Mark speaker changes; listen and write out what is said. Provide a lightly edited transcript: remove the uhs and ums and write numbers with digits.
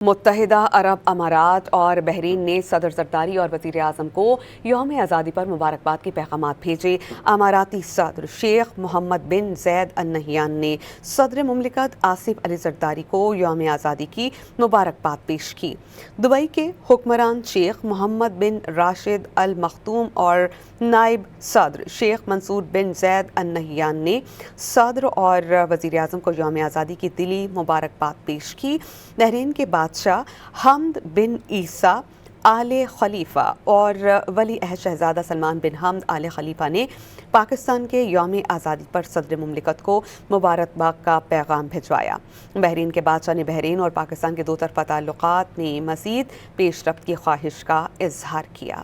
Speaker 1: متحدہ عرب امارات اور بحرین نے صدر زرداری اور وزیر اعظم کو یوم آزادی پر مبارکباد کے پیغامات بھیجے۔ اماراتی صدر شیخ محمد بن زید ال نہیان نے صدر مملکت آصف علی زرداری کو یوم آزادی کی مبارکباد پیش کی۔ دبئی کے حکمران شیخ محمد بن راشد ال مختوم اور نائب صدر شیخ منصور بن زید ال نہیان نے صدر اور وزیر اعظم کو یوم آزادی کی دلی مبارکباد پیش کی۔ بحرین کے بادشاہ حمد بن عیسیٰ آل خلیفہ اور ولی عہد شہزادہ سلمان بن حمد آل خلیفہ نے پاکستان کے یوم آزادی پر صدر مملکت کو مبارکباد کا پیغام بھجوایا۔ بحرین کے بادشاہ نے بحرین اور پاکستان کے دو طرفہ تعلقات میں مزید پیش رفت کی خواہش کا اظہار کیا۔